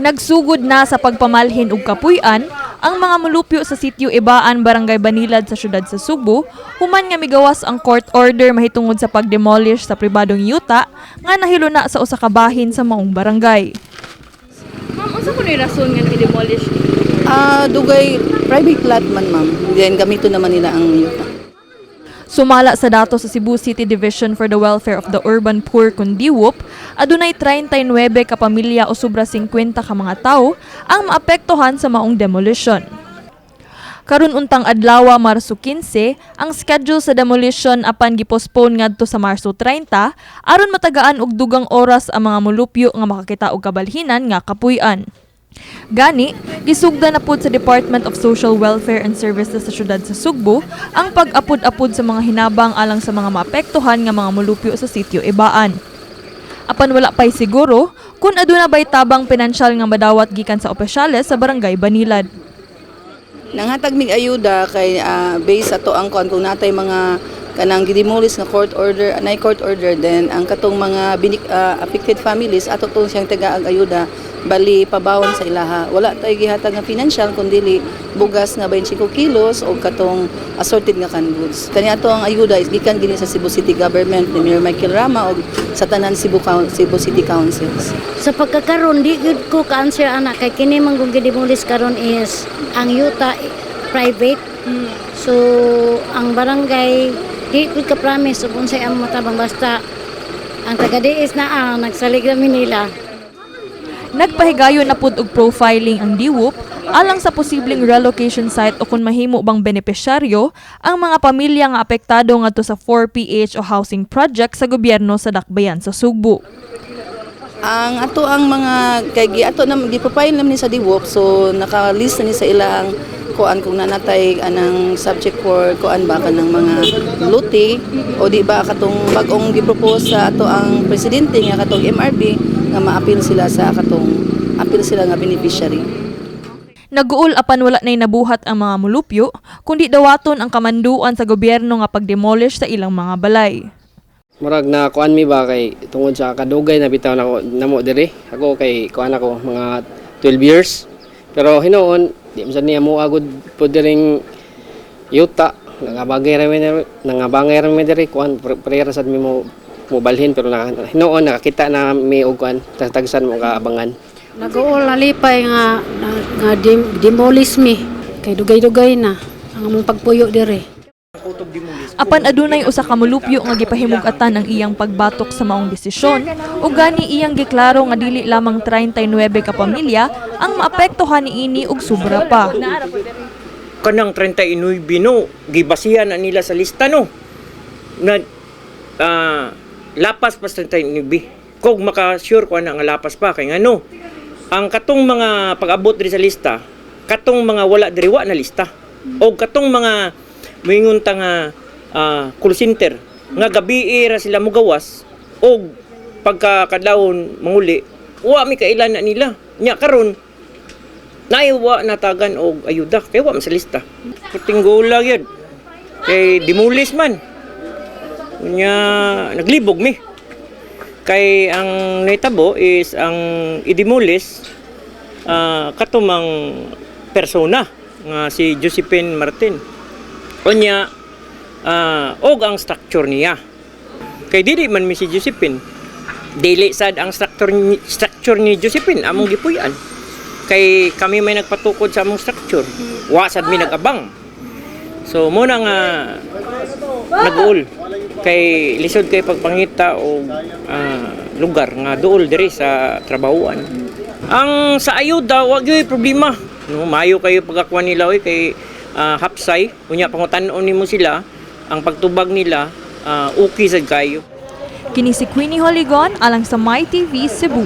Nagsugod na sa pagpamalhin og kapuy-an ang mga mulupyo sa sitio Ibaan, Barangay Banilad sa syudad sa Subo, human nga migawas ang court order mahitungod sa pagdemolish sa pribadong yuta nga nahiluna sa usa ka bahin sa maong barangay. Ma'am, unsa kuno rason nga i-demolish? Dugay private lot man, ma'am. Then gamito naman nila ang yuta. Sumala sa datos sa Cebu City Division for the Welfare of the Urban Poor kun DIWUP, adunay 39 ka pamilya o sobra 50 ka mga tawo ang maapektuhan sa maong demolition. Karon untang adlaw Marso 15, ang schedule sa demolition apan gipostpone ngadto sa Marso 30 aron matagaan og dugang oras ang mga mulupyo nga makakita og kabalhinan nga kapuy-an. Gani, gisugda na pud sa Department of Social Welfare and Services sa syudad sa Sugbo ang pag-apod-apod sa mga hinabang alang sa mga maapektuhan nga mga mulupyo sa sitio Ibaan. Apan wala pay siguro kung aduna bay tabang pinansyal nga madawat gikan sa opisyales sa Barangay Banilad. Nanghatag mig ayuda kay base ato ang kung natay mga kanang gidemolish nga court order, court order, then ang katong mga affected families ato tong siyang tagaag ayuda bali pabawon sa ilaha. Wala tay gihatag nga financial kundi bugas nga 25 kilos o katong assorted nga canned goods. Kani ato ang ayuda is gikan gini sa Cebu City Government ni Mayor Michael Rama o sa tanan Cebu City Councils. Sa pagkakaroon di gud ko ka-answer ana kay kini man kung gidemolish karon is ang yuta private. So ang barangay di gud ka promise ug unsay ang matabang basta ang taga-DIS na nagsalig kami nila. Nagpahigayon na pud og profiling ang DIWUP alang sa posibleng relocation site o kung mahimo bang benepisyaryo ang mga pamilya nga apektado ngadto sa 4PH o housing project sa gobyerno sa Dakbayan sa Sugbo. Ang ato ang mga kay ato na gi-profile naman ni sa DIWUP, so naka-list na ni sa ilang kuan kung nanatay anang subject for kuan ba kanang mga luti o di ba katong bag-ong gi-propose sa ato ang presidente nga katong MRB nga ma-appeal sila sa katong appeal sila nga beneficiary. Naguol apan wala nay nabuhat ang mga mulupyo kundi dawaton ang kamanduan sa gobyerno nga pagdemolish sa ilang mga balay. Murag na kuan mi ba kay tungod sa kadugay na bitaw namo diri. Ako kay kuan ako mga 12 years. Pero hinuon di man niya mo agud pud diring yuta nangabangay ra mi diri kuan prera sad mi mo balhin pero hinuon nakakita na mi og kuan tagsan mo kaabangan. Nag-uol nalipay nga demolish mi kay dugay-dugay na ang among pagpuyo diri. Apan adunay usa ka mulupyo nga gipahimug-atan ang iyang pagbatok sa maong desisyon ug gani iyang giklaro nga dili lamang 39 ka pamilya ang maapektuhan niini og sobra pa. Kanang 39 no gibasihan na nila sa lista no na lapas pa 39 kog maka-sure ko na nga lapas pa kay ngano ang katong mga pag-abot diri sa lista katong mga wala diri wa na lista o katong mga moingon ta nga call center nga gabi ra sila mogawas og pagkakadlawon manguli wa mi kailan na nila nya karon naiwa natagan og ayuda kay wa man sa lista puting gola gyud kay demolish man nya naglibog mi kay ang naitabo is ang i-demolish katumang persona nga si Josephine Martin unya og ang structure niya kay dili man mi si Josephine dili sad ang structure ni Josephine among gipuy-an kay kami may nagpatukod sa among structure wa sad mi nagabang so mo na nga nag-uol kay lisod kay pagpangita og lugar nga duol diri sa trabahoan ang sa ayuda wa gyud problema no maayo kayo pagkakuan nila oy kay hapsay unya pangutan-on nimo sila ang pagtubag nila okay sad kayo. Kini si Queenie Holigon alang sa My TV Cebu.